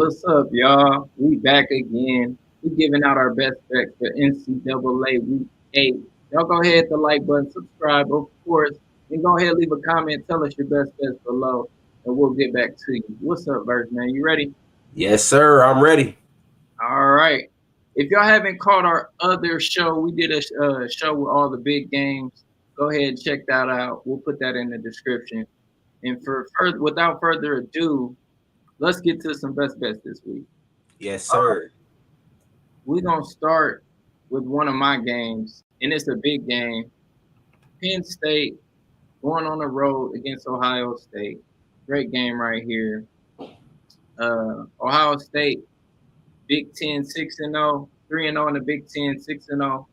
What's up, y'all? We back again. We giving out our best bets for NCAA Week 8. Y'all go ahead the like button, subscribe, of course, and go ahead leave a comment. Tell us your best bets below, and we'll get back to you. What's up, Verse man? You ready? Yes, sir. I'm ready. All right. If y'all haven't caught our other show, we did a show with all the big games. Go ahead and check that out. We'll put that in the description. And without further ado, let's get to some best bets this week. Yes, sir. We're gonna start with one of my games, and it's a big game. Penn State going on the road against Ohio State. Great game right here. Ohio State, Big Ten 6-0, 3-0 in the Big Ten, 6-0.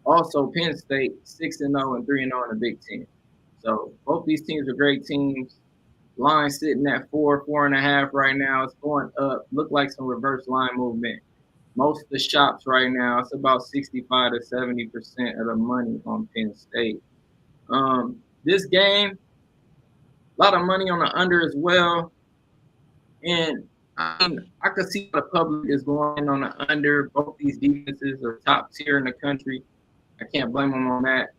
Also, Penn State 6-0 and 3-0 in the Big Ten. So both these teams are great teams. Line sitting at 4.5 right now. It's going up. Look like some reverse line movement. Most of the shops right now, it's about 65 to 70% of the money on Penn State. This game, a lot of money on the under as well. And I mean, I could see the public is going on the under. Both these defenses are top tier in the country. I can't blame them on that.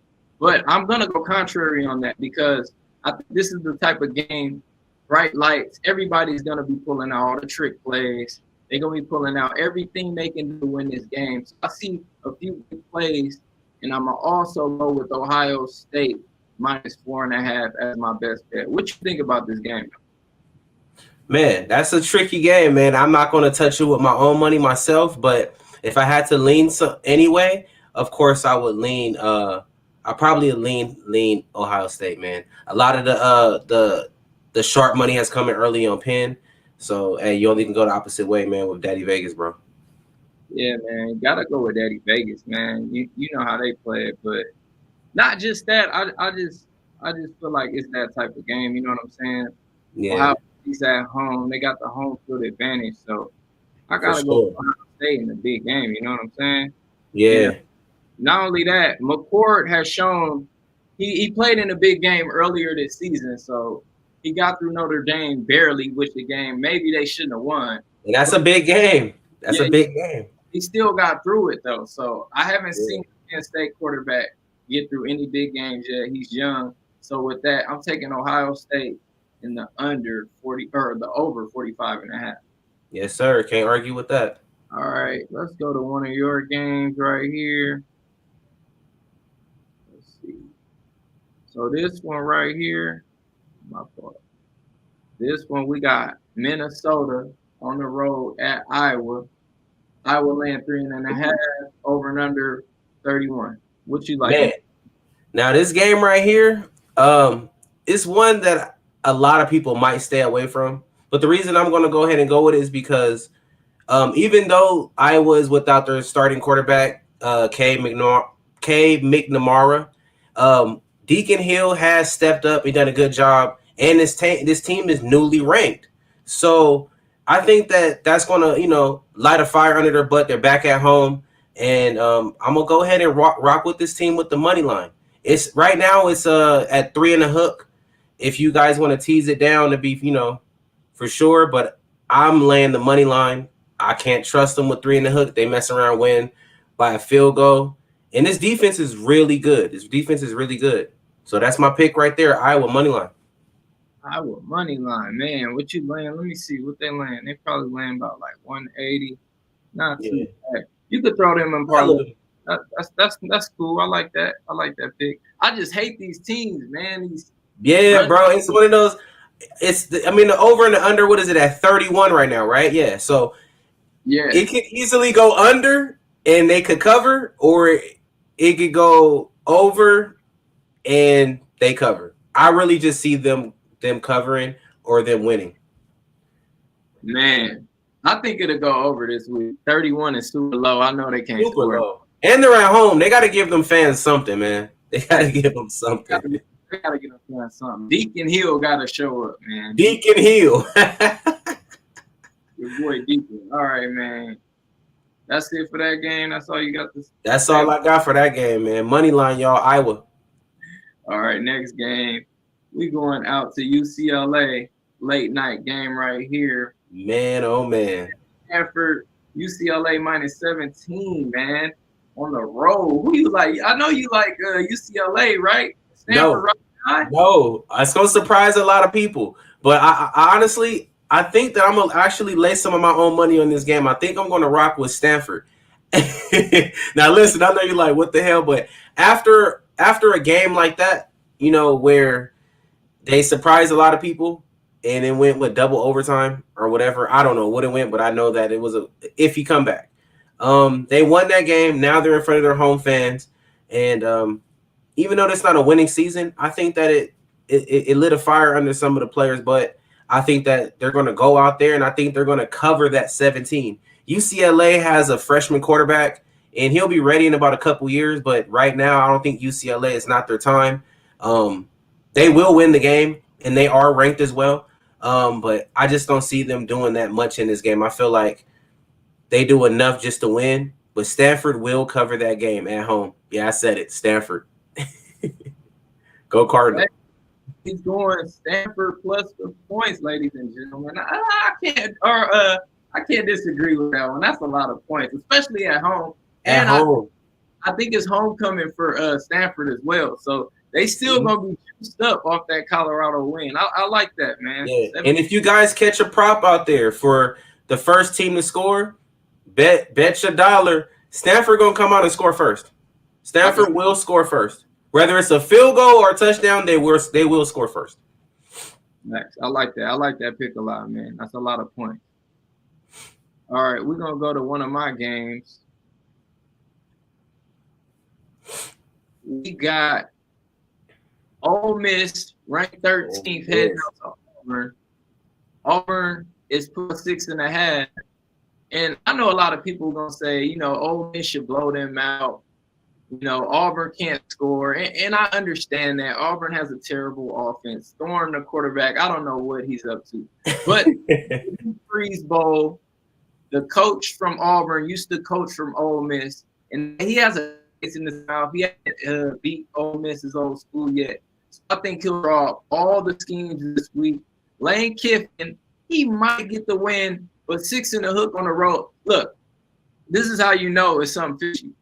But I'm going to go contrary on that because I think this is the type of game, bright lights, everybody's going to be pulling out all the trick plays. They're going to be pulling out everything they can do to win this game. So I see a few big plays, and I'm going to also go with Ohio State -4.5 as my best bet. What you think about this game? Man, that's a tricky game, man. I'm not going to touch it with my own money myself, but if I had to lean anyway, of course I would lean. I probably lean Ohio State, man. A lot of the sharp money has come in early on Penn, so hey, you only can go the opposite way, man, with Daddy Vegas, bro. Yeah, man, you gotta go with Daddy Vegas, man. You know how they play it, but not just that. I just feel like it's that type of game. You know what I'm saying? Yeah, Ohio State's at home. They got the home field advantage, so I for gotta go with sure. Ohio State in the big game. You know what I'm saying? And Yeah, not only that, McCord has shown he played in a big game earlier this season, so he got through Notre Dame barely, which the game maybe they shouldn't have won. and that's But a big game. That's yeah, a big game. he still got through it though. So I haven't Yeah. seen a Penn State quarterback get through any big games yet. He's young. So with that, I'm taking Ohio State in the under 40 or the over 45.5. Yes, sir. Can't argue with that. All right, let's go to one of your games right here. Let's see. So this one right here, my fault. This one we got Minnesota on the road at Iowa. Iowa laying 3.5 over and under 31. What you like? Man, now this game right here, is one that a lot of people might stay away from. But the reason I'm going to go ahead and go with it is because even though Iowa is without their starting quarterback, K. McNamara, Deacon Hill has stepped up. He done a good job, and this team is newly ranked. So I think that that's going to light a fire under their butt. They're back at home, and I'm gonna go ahead and rock with this team with the money line. It's right now it's at 3.5. If you guys want to tease it down to be for sure, but I'm laying the money line. I can't trust them with 3.5. They mess around, win by a field goal. And this defense is really good. This defense is really good. So that's my pick right there. Iowa money line. Iowa money line, man. What you laying? Let me see what they laying. They probably laying about like 180. Not too Yeah. bad. You could throw them in parlay. That's cool. I like that. I like that pick. I just hate these teams, man. These Yeah, run. bro. It's one of those. The over and the under. What is it at 31 right now? Right? Yeah. So Yeah, it could easily go under and they could cover, or it could go over and they cover. I really just see them covering or them winning. man. I think it'll go over this week. 31 is super low. I know they can't Super score. low. And they're at home. They got to give them fans something, man. They got to give them something. They gotta get up something. Deacon Hill gotta show up, man. Deacon Hill. Your boy Deacon. All right, man. That's it for that game. That's all you got to say. That's all I got for that game, man. Money line, y'all. Iowa. All right, next game. We going out to UCLA. Late night game right here. Man, oh man. Stanford, UCLA -17, man, on the road. Who you like? I know you like UCLA, right? Stanford, No, right? no, it's gonna surprise a lot of people. But I honestly, I think that I'm gonna actually lay some of my own money on this game. I think I'm gonna rock with Stanford. Now, listen, I know you're like, what the hell? But after a game like that, where they surprised a lot of people, and it went with double overtime or whatever. I don't know what it went, but I know that it was a iffy comeback. They won that game. Now they're in front of their home fans, and even though it's not a winning season, I think that it lit a fire under some of the players. But I think that they're going to go out there, and I think they're going to cover that 17. UCLA has a freshman quarterback, and he'll be ready in about a couple years. But right now, I don't think UCLA is not their time. They will win the game, and they are ranked as well. But I just don't see them doing that much in this game. I feel like they do enough just to win, but Stanford will cover that game at home. Yeah, I said it, Stanford. Go Cardinals. He's going Stanford plus the points, ladies and gentlemen. I can't disagree with that one. That's a lot of points, especially at home. At home. I think it's homecoming for Stanford as well. So they still gonna be juiced up off that Colorado win. I like that, man. Yeah. And if you guys catch a prop out there for the first team to score, bet your dollar. Stanford gonna come out and score first. Stanford will score first. Whether it's a field goal or a touchdown, they will score first. Next. I like that. I like that pick a lot, man. That's a lot of points. All right, we're gonna go to one of my games. We got Ole Miss ranked 13th heading up to Auburn. Auburn is plus 6.5. And I know a lot of people are gonna say, Ole Miss should blow them out. Auburn can't score. And I understand that. Auburn has a terrible offense. Thorne, the quarterback, I don't know what he's up to. But Freeze Bowl, the coach from Auburn used to coach from Ole Miss. And he has a face in the South. He hasn't beat Ole Miss's old school yet. So I think he'll draw all the schemes this week. Lane Kiffin, he might get the win, but 6 in the hook on the road. Look, this is how you know it's something fishy.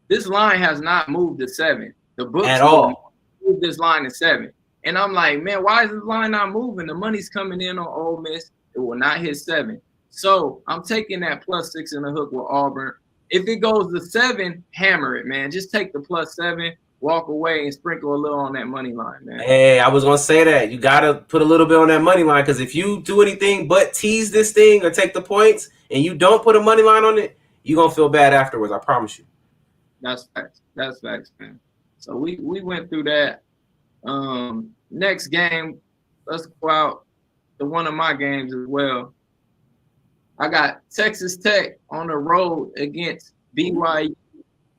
This line has not moved to 7. The books at all moved this line to 7. And I'm like, man, why is this line not moving? The money's coming in on Ole Miss. It will not hit 7. So I'm taking that plus 6 in the hook with Auburn. If it goes to 7, hammer it, man. Just take the plus 7, walk away, and sprinkle a little on that money line, man. Hey, I was going to say that. You got to put a little bit on that money line, because if you do anything but tease this thing or take the points and you don't put a money line on it, you're going to feel bad afterwards, I promise you. That's facts. That's facts, man. So we went through that. Next game, let's go out to one of my games as well. I got Texas Tech on the road against BYU,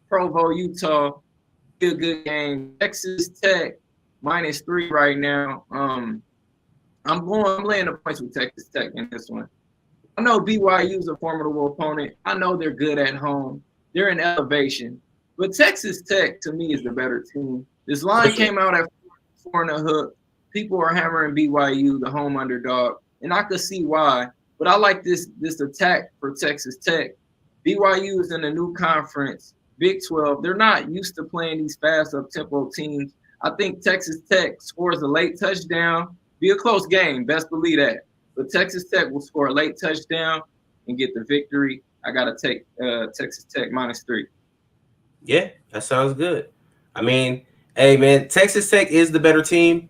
Provo, Utah. Good game. Texas Tech -3 right now. I'm laying the points with Texas Tech in this one. I know BYU is a formidable opponent. I know they're good at home. They're in elevation. But Texas Tech, to me, is the better team. This line came out at 4 in the hook. People are hammering BYU, the home underdog, and I could see why. But I like this attack for Texas Tech. BYU is in a new conference, Big 12. They're not used to playing these fast up-tempo teams. I think Texas Tech scores a late touchdown. Be a close game, best believe that. But Texas Tech will score a late touchdown and get the victory. I got to take Texas Tech -3. Yeah, that sounds good. I mean, hey, man, Texas Tech is the better team.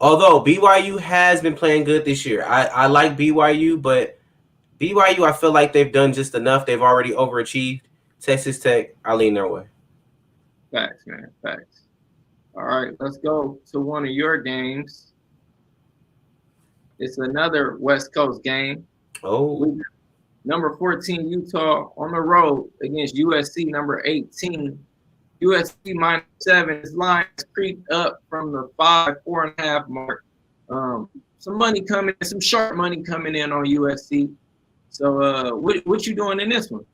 Although BYU has been playing good this year. I like BYU, but BYU, I feel like they've done just enough. They've already overachieved. Texas Tech, I lean their way. Facts, man, facts. All right, let's go to one of your games. It's another West Coast game. Oh. Number 14, Utah on the road against USC, number 18. USC -7. This line has creeped up from the 4.5 mark. Some money coming, some sharp money coming in on USC. So what you doing in this one?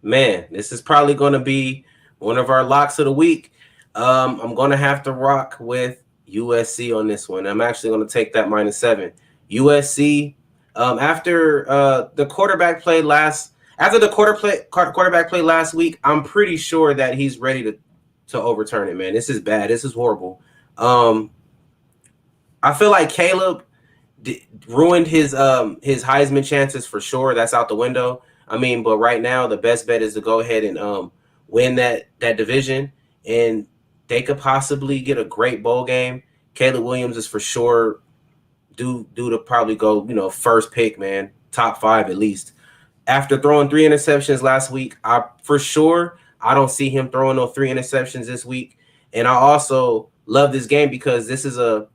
Man, this is probably going to be one of our locks of the week. I'm going to have to rock with USC on this one. I'm actually going to take that -7. USC After the quarterback played last after the quarterback played last week, I'm pretty sure that he's ready to overturn it, man. This is bad. This is horrible. I feel like Caleb ruined his Heisman chances for sure. That's out the window. I mean, but right now the best bet is to go ahead and win that division, and they could possibly get a great bowl game. Caleb Williams is for sure due to probably go first pick, man, top 5 at least. After throwing 3 interceptions last week, I don't see him throwing no 3 interceptions this week. And I also love this game because this is a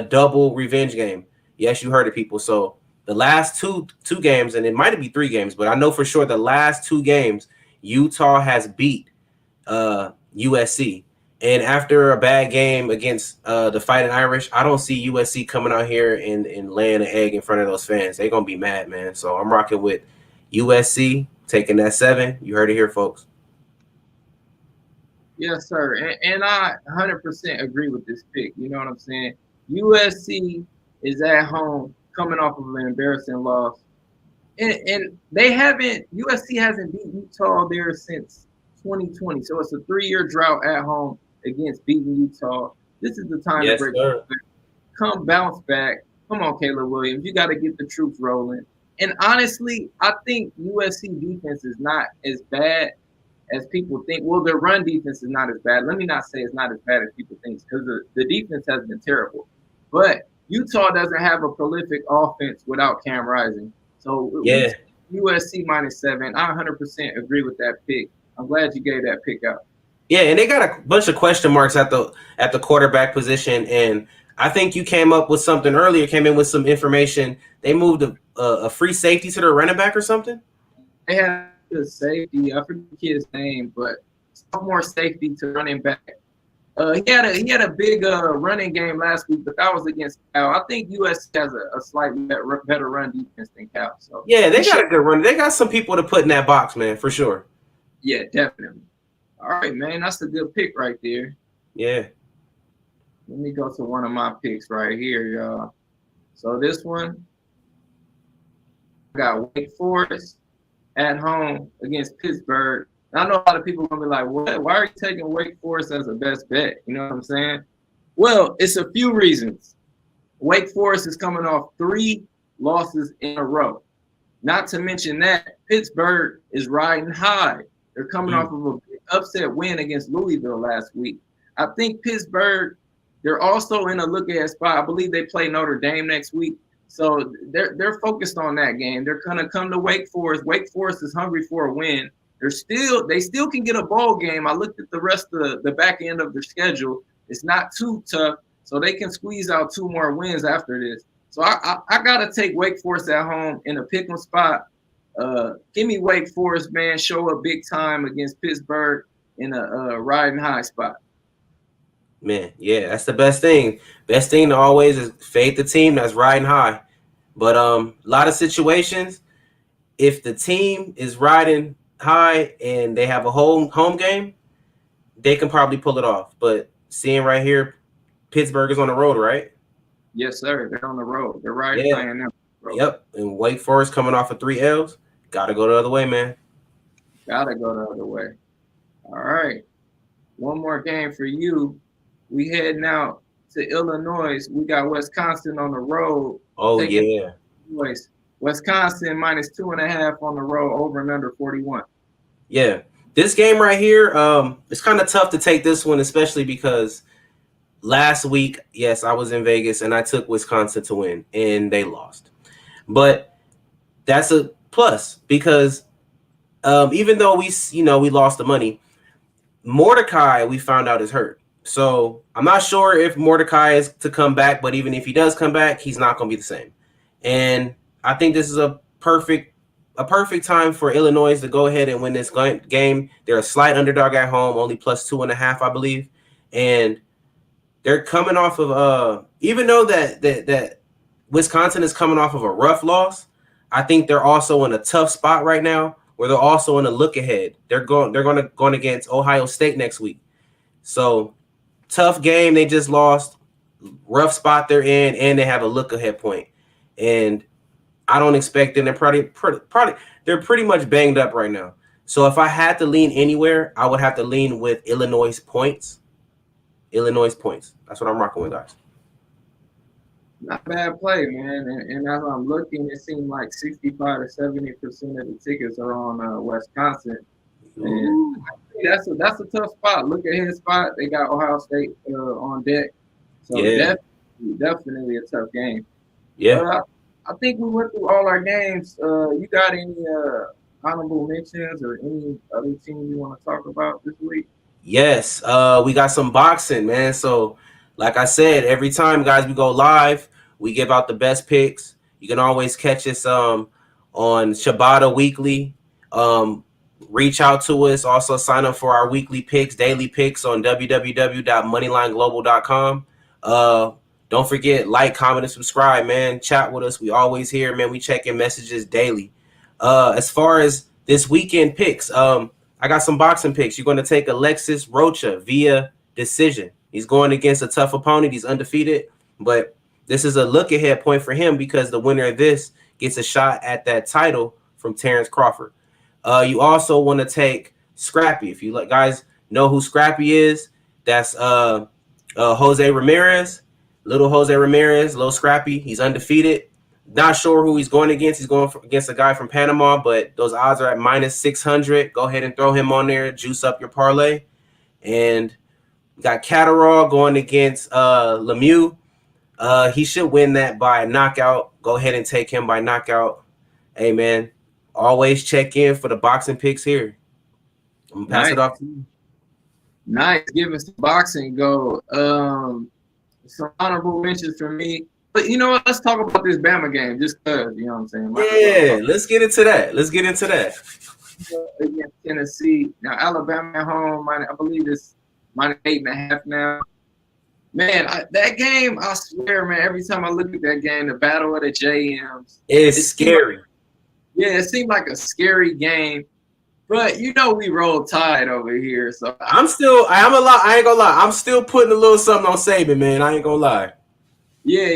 double revenge game. Yes, you heard it, people. So the last two games, and it might be 3 games, but I know for sure the last 2 games, Utah has beat USC. And after a bad game against the Fighting Irish, I don't see USC coming out here and laying an egg in front of those fans. They're going to be mad, man. So I'm rocking with USC, taking that 7. You heard it here, folks. Yes, sir. And I 100% agree with this pick. You know what I'm saying? USC is at home coming off of an embarrassing loss. And USC hasn't beat Utah there since 2020. So it's a 3-year drought at home against beating Utah. This is the time to break back. Come bounce back. Come on, Caleb Williams. You got to get the troops rolling. And honestly, I think USC defense is not as bad as people think. Well, their run defense is not as bad. Let me not say it's not as bad as people think, because the defense has been terrible. But Utah doesn't have a prolific offense without Cam Rising. So yeah, USC -7. I 100% agree with that pick. I'm glad you gave that pick out. Yeah, and they got a bunch of question marks at the quarterback position, and I think you came up with something earlier. Came in with some information. They moved a free safety to their running back or something. They had a safety. I forget his name, but sophomore safety to running back. He had a big running game last week, but that was against Cal. I think USC has a slightly better run defense than Cal. So yeah, they got a good run. They got some people to put in that box, man, for sure. Yeah, definitely. All right, man, that's a good pick right there. Yeah. Let me go to one of my picks right here, y'all. So this one, I got Wake Forest at home against Pittsburgh. I know a lot of people are going to be like, what? Why are you taking Wake Forest as the best bet? You know what I'm saying? Well, it's a few reasons. Wake Forest is coming off 3 losses in a row. Not to mention that Pittsburgh is riding high. They're coming off of a big upset win against Louisville last week. I think Pittsburgh, they're also in a look-ahead spot. I believe they play Notre Dame next week. So they're focused on that game. They're going to come to Wake Forest. Wake Forest is hungry for a win. They still can get a bowl game. I looked at the rest of the back end of their schedule. It's not too tough, so they can squeeze out 2 more wins after this. So I gotta take Wake Forest at home in a pick'em spot. Give me Wake Forest, man. Show up big time against Pittsburgh in a riding high spot. Man, yeah, that's the best thing. Best thing to always is fade the team that's riding high. But a lot of situations, if the team is riding high and they have a home game, they can probably pull it off. But seeing right here, Pittsburgh is on the road, right? Yes, sir. They're on the road. They're right playing them. Yep. And Wake Forest coming off of 3 L's. Gotta go the other way, man. Gotta go the other way. All right. One more game for you. We heading out to Illinois. We got Wisconsin on the road. Oh, yeah. Wisconsin -2.5 on the road, over and under 41. Yeah. This game right here, it's kind of tough to take this one, especially because last week, yes, I was in Vegas and I took Wisconsin to win and they lost. But that's a plus because even though we lost the money, Mordecai, we found out, is hurt. So I'm not sure if Mordecai is to come back, but even if he does come back, he's not going to be the same. And I think this is a perfect time for Illinois to go ahead and win this game. They're a slight underdog at home, only +2.5, I believe. And they're coming off of even though that Wisconsin is coming off of a rough loss, I think they're also in a tough spot right now where they're also in a look ahead. They're going against Ohio State next week. So tough game. They just lost. Rough spot they're in, and they have a look ahead point. And I don't expect them. They're probably they're pretty much banged up right now. So if I had to lean anywhere, I would have to lean with Illinois points. Illinois points. That's what I'm rocking with, guys. Not bad play, man. And as I'm looking, it seems like 65 to 70% of the tickets are on Wisconsin. And that's a tough spot. Look at his spot. They got Ohio State on deck. So Yeah. definitely a tough game. Yeah. I think we went through all our games. You got any honorable mentions or any other team you want to talk about this week? Yes. We got some boxing, man. So, like I said, every time, guys, we go live, we give out the best picks. You can always catch us on Shibata Weekly. Reach out to us. Also, sign up for our weekly picks, daily picks on www.moneylineglobal.com. Don't forget, like, comment, and subscribe, man. Chat with us. We always here, man. We check in messages daily. As far as this weekend picks, I got some boxing picks. You're going to take Alexis Rocha via decision. He's going against a tough opponent. He's undefeated, but this is a look ahead point for him because the winner of this gets a shot at that title from Terrence Crawford. You also want to take Scrappy. If you guys know who Scrappy is, that's Jose Ramirez. Little Jose Ramirez, little Scrappy. He's undefeated. Not sure who he's going against. He's going against a guy from Panama, but those odds are at -600. Go ahead and throw him on there. Juice up your parlay. And got Catterall going against Lemieux. He should win that by knockout. Go ahead and take him by knockout. Hey, man, always check in for the boxing picks here. I'm going to pass it off to you. Nice. Give us the boxing go. Some honorable mentions for me. But you know what? Let's talk about this Bama game just because, you know what I'm saying? Yeah, let's get into that. Against Tennessee. Now, Alabama at home, I believe it's -8.5 now. Man, that game, I swear, man, every time I look at that game, the Battle of the JMs. It's scary. It seemed like a scary game. But you know we roll Tide over here, so I ain't gonna lie. I'm still putting a little something on Saban, man. I ain't gonna lie. Yeah.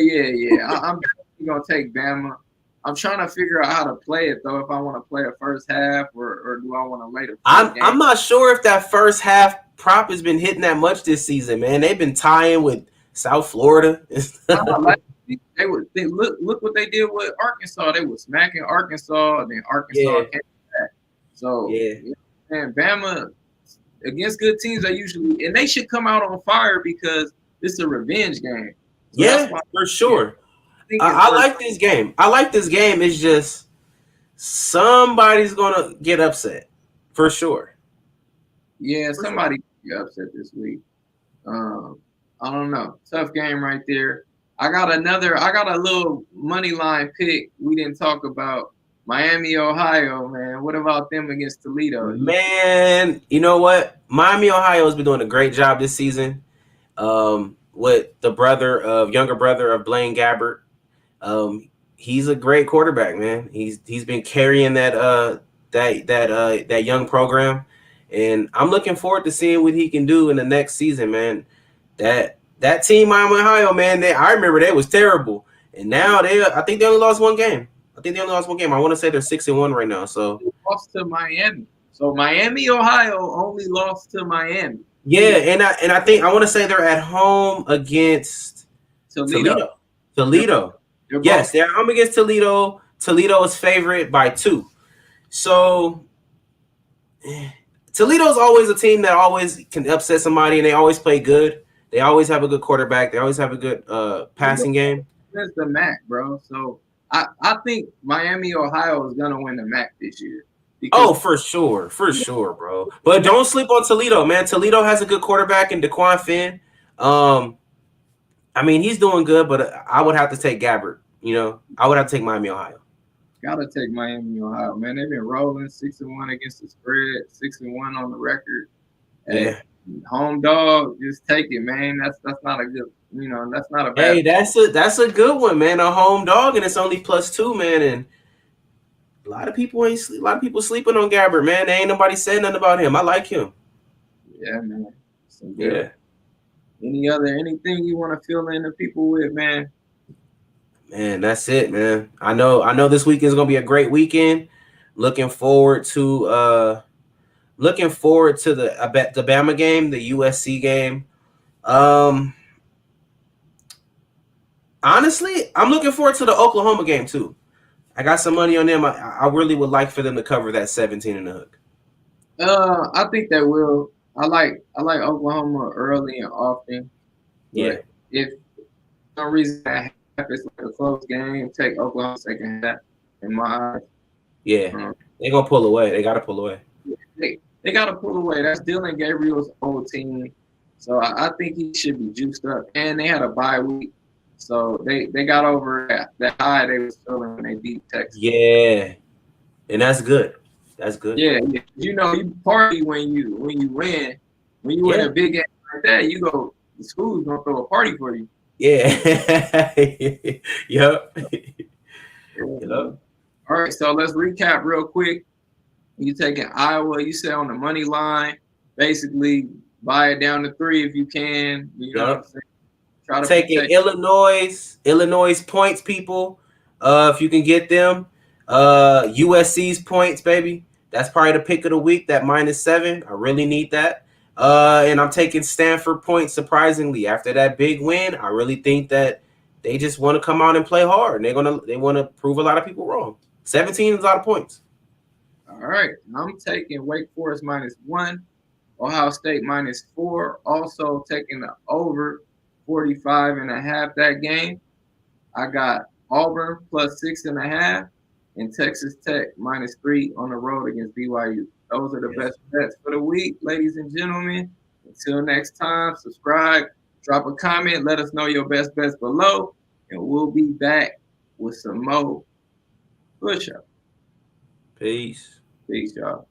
I'm definitely gonna take Bama. I'm trying to figure out how to play it though. If I want to play a first half or do I want to later? I'm not sure if that first half prop has been hitting that much this season, man. They've been tying with South Florida. They look what they did with Arkansas. They were smacking Arkansas, and then Arkansas came back. So and Bama against good teams, they should come out on fire because this is a revenge game. So for sure. I like this game. It's just somebody's gonna get upset for sure. Yeah, somebody get upset this week. I don't know. Tough game right there. I got a little money line pick we didn't talk about. Miami, Ohio, man. What about them against Toledo? Man, you know what? Miami, Ohio has been doing a great job this season. With the younger brother of Blaine Gabbert. He's a great quarterback, man. He's been carrying that young program, and I'm looking forward to seeing what he can do in the next season, man. That team, Miami, Ohio, man. I remember they was terrible, and now I think they only lost one game. I want to say they're 6-1 right now. So they lost to Miami. So Miami, Ohio only lost to Miami. Yeah, and I think I want to say they're at home against Toledo. Yes, they're home against Toledo. Toledo is favored by 2. So Toledo's always a team that always can upset somebody, and they always play good. They always have a good quarterback. They always have a good passing game. That's the MAC, bro. So I think Miami, Ohio is gonna win the MAC this year. For sure, bro. But don't sleep on Toledo, man. Toledo has a good quarterback in DeQuan Finn. I mean, he's doing good, but I would have to take Gabbert. You know, I would have to take Miami, Ohio. Gotta take Miami, Ohio, man. They've been rolling 6-1 against the spread, 6-1 on the record. Yeah. Home dog, just take it, man. That's not a good, that's not a bad. Hey, that's a good one, man. A home dog, and it's only +2, man. And a lot of people sleeping on Gabbert, man. There ain't nobody saying nothing about him. I like him. Yeah, man. Yeah. Anything you want to fill in the people with, man? Man, that's it, man. I know this weekend is gonna be a great weekend. Looking forward to the Bama game, the USC game. Honestly, I'm looking forward to the Oklahoma game too. I got some money on them. I really would like for them to cover that 17 and a hook. I think they will. I like Oklahoma early and often, Yeah, but if for some reason that happens, like a close game, take Oklahoma second half in my eyes. yeah. Um, They're gonna pull away. They gotta pull away. they got to pull away. That's Dylan Gabriel's old team, so I think he should be juiced up. And they had a bye week, so they got over that high they was feeling when they beat Texas. Yeah, and that's good. That's good. Yeah, yeah. You know, you party when you win. When you win Yeah. a big game like that, you go. The school's gonna throw a party for you. Yeah. Yep. Yep. All right, so let's recap real quick. You taking Iowa? You said on the money line, basically buy it down to 3 if you can. You know what I'm saying? Try to Taking protect. Illinois points, people. If you can get them. USC's points, baby. That's probably the pick of the week. That -7. I really need that. And I'm taking Stanford points. Surprisingly, after that big win, I really think that they just want to come out and play hard. And they want to prove a lot of people wrong. 17 is a lot of points. All right, I'm taking Wake Forest -1, Ohio State -4. Also taking the over 45.5 that game. I got Auburn +6.5 and Texas Tech -3 on the road against BYU. Those are the best bets for the week, ladies and gentlemen. Until next time, subscribe, drop a comment, let us know your best bets below, and we'll be back with some more push-up. Peace. Peace, y'all.